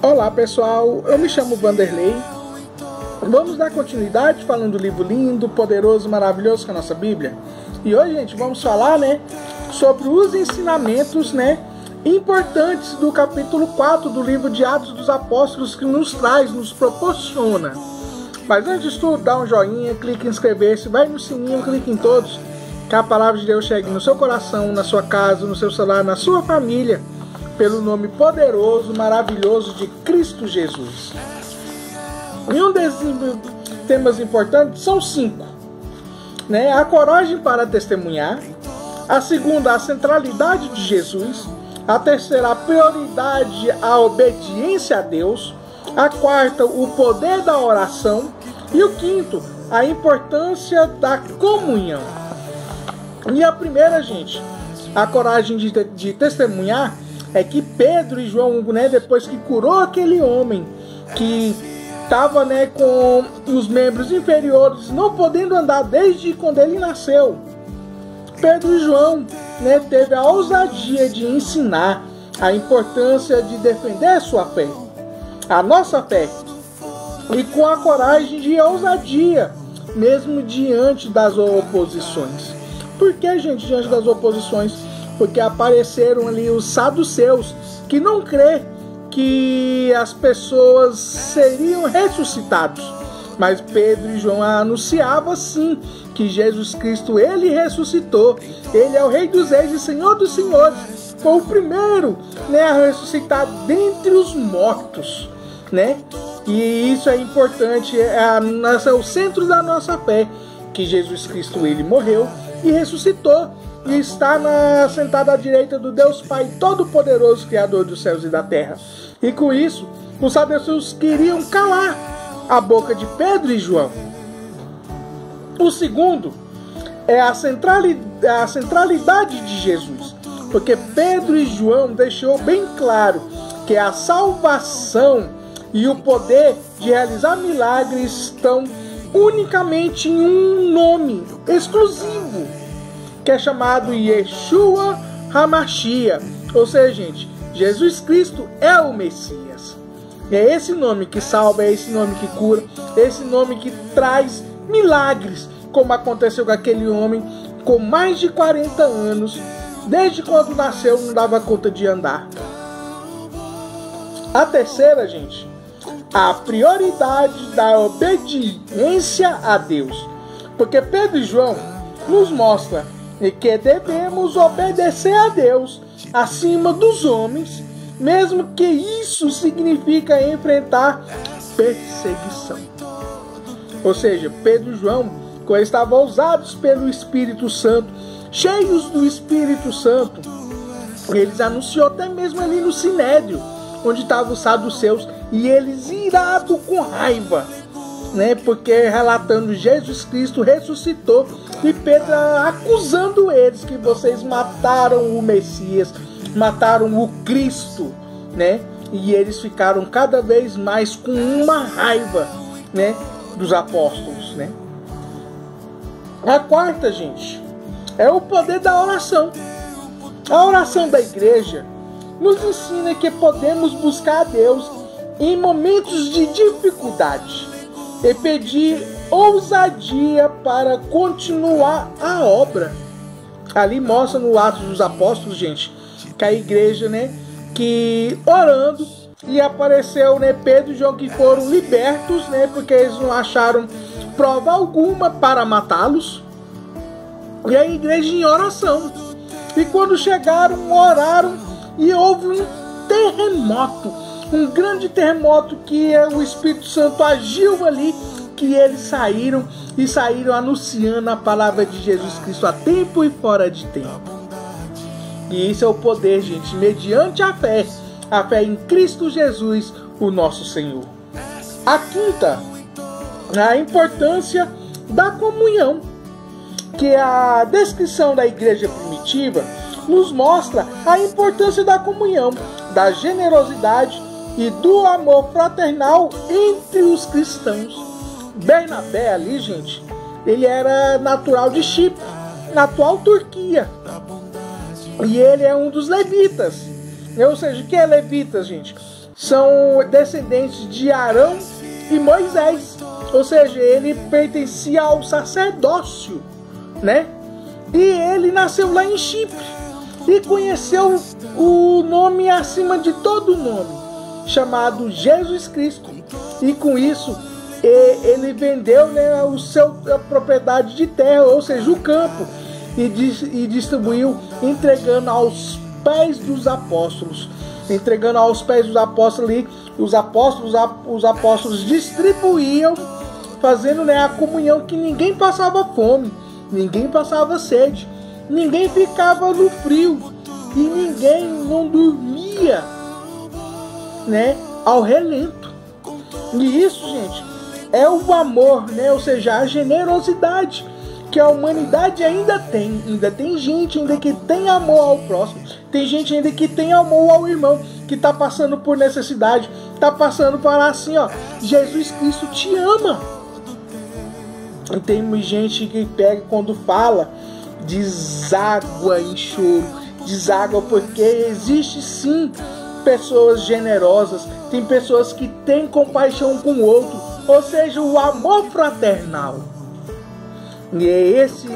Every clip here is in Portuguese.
Olá pessoal, eu me chamo Vanderlei. Vamos dar continuidade falando do livro lindo, poderoso, maravilhoso que é a nossa Bíblia. E hoje, gente, vamos falar, sobre os ensinamentos, importantes do capítulo 4 do livro de Atos dos Apóstolos que nos proporciona. Mas antes de tudo, dá um joinha, clique em inscrever-se, vai no sininho, clique em todos, que a palavra de Deus chegue no seu coração, na sua casa, no seu celular, na sua família, pelo nome poderoso, maravilhoso de Cristo Jesus. E um desses temas importantes são 5. A coragem para testemunhar. A segunda, a centralidade de Jesus. A terceira, a prioridade, a obediência a Deus. A quarta, o poder da oração. E o quinto, a importância da comunhão. E a primeira, gente, a coragem de testemunhar, é que Pedro e João, depois que curou aquele homem que estava com os membros inferiores, não podendo andar desde quando ele nasceu, Pedro e João teve a ousadia de ensinar a importância de defender a sua fé, a nossa fé, e com a coragem de ousadia, mesmo diante das oposições. Por que, gente, diante das oposições? Porque apareceram ali os saduceus, que não crê que as pessoas seriam ressuscitados. Mas Pedro e João anunciavam sim que Jesus Cristo, ele ressuscitou. Ele é o Rei dos Reis e Senhor dos Senhores. Foi o primeiro a ressuscitar dentre os mortos. E isso é importante, é o centro da nossa fé, que Jesus Cristo, ele morreu e ressuscitou. E está sentado à direita do Deus Pai Todo-Poderoso, Criador dos céus e da terra. E com isso, os saduceus queriam calar a boca de Pedro e João. O segundo é a centralidade de Jesus. Porque Pedro e João deixou bem claro que a salvação e o poder de realizar milagres estão unicamente em um nome exclusivo, que é chamado Yeshua HaMashiach. Ou seja, gente, Jesus Cristo é o Messias. É esse nome que salva, é esse nome que cura, é esse nome que traz milagres, como aconteceu com aquele homem com mais de 40 anos, desde quando nasceu não dava conta de andar. A terceira, gente, a prioridade da obediência a Deus. Porque Pedro e João nos mostram que devemos obedecer a Deus acima dos homens, mesmo que isso significa enfrentar perseguição. Ou seja, Pedro e João, quando estavam ousados pelo Espírito Santo, cheios do Espírito Santo, eles anunciou até mesmo ali no Sinédrio, onde estavam os saduceus, e eles irados com raiva, porque relatando Jesus Cristo ressuscitou, e Pedro acusando eles que vocês mataram o Messias, mataram o Cristo, e eles ficaram cada vez mais com uma raiva, dos apóstolos, A quarta, gente, é o poder da oração. A oração da igreja nos ensina que podemos buscar a Deus em momentos de dificuldade e pedir ousadia para continuar a obra. Ali mostra no Atos dos Apóstolos, gente, que a igreja, que orando, e apareceu, Pedro e João, que foram libertos, porque eles não acharam prova alguma para matá-los. E a igreja em oração. E quando chegaram, oraram, e houve um terremoto, um grande terremoto, que o Espírito Santo agiu ali, que eles saíram anunciando a palavra de Jesus Cristo a tempo e fora de tempo. E isso é o poder, gente, mediante a fé em Cristo Jesus, o nosso Senhor. A quinta, a importância da comunhão, que a descrição da igreja primitiva nos mostra a importância da comunhão, da generosidade e do amor fraternal entre os cristãos. Bernabé ali, gente, ele era natural de Chipre, na atual Turquia. E ele é um dos levitas. Ou seja, o que é levitas, gente? são descendentes de Arão e Moisés, ou seja, ele pertencia ao sacerdócio, né? E ele nasceu lá em Chipre e conheceu o nome acima de todo nome, chamado Jesus Cristo. E com isso ele vendeu, né, a propriedade de terra, ou seja, o campo, e distribuiu, entregando aos pés dos apóstolos. Entregando aos pés dos apóstolos ali, os apóstolos distribuíam, fazendo, né, a comunhão, que ninguém passava fome, ninguém passava sede, ninguém ficava no frio e ninguém não dormia, né, ao relento. E isso, gente, é o amor, né, ou seja, a generosidade que a humanidade ainda tem. Ainda tem gente ainda que tem amor ao próximo. Tem gente ainda que tem amor ao irmão, que está passando por necessidade, está passando por assim, ó, Jesus Cristo te ama. E tem gente que pega, quando fala, deságua em choro, deságua, porque existe sim pessoas generosas, tem pessoas que têm compaixão com o outro, ou seja, o amor fraternal. E é esse,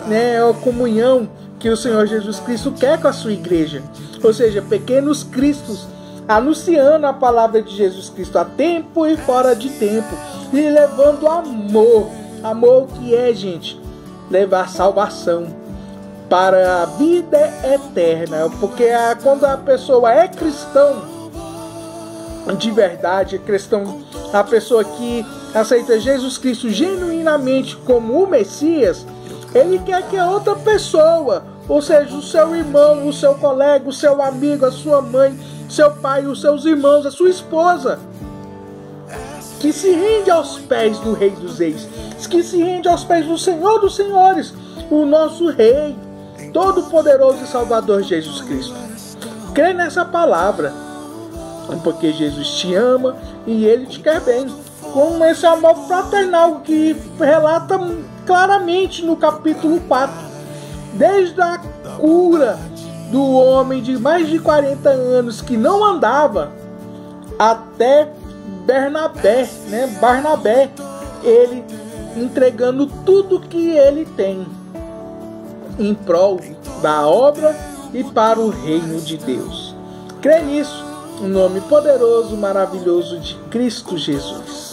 né, a comunhão que o Senhor Jesus Cristo quer com a sua igreja. Ou seja, pequenos cristos, anunciando a palavra de Jesus Cristo a tempo e fora de tempo. E levando amor. Amor que é, gente, levar salvação para a vida eterna. Porque quando a pessoa é cristão de verdade, a pessoa que aceita Jesus Cristo genuinamente como o Messias, ele quer que a outra pessoa, ou seja, o seu irmão, o seu colega, o seu amigo, a sua mãe, seu pai, os seus irmãos, a sua esposa, que se rende aos pés do Rei dos Reis, que se rende aos pés do Senhor dos Senhores, o nosso Rei, Todo-Poderoso e Salvador Jesus Cristo. Crê nessa palavra, porque Jesus te ama e Ele te quer bem. Com esse amor fraternal que relata claramente no capítulo 4. Desde a cura do homem de mais de 40 anos que não andava, até Barnabé, ele entregando tudo que ele tem em prol da obra e para o reino de Deus. Crê nisso, no nome poderoso, maravilhoso de Cristo Jesus.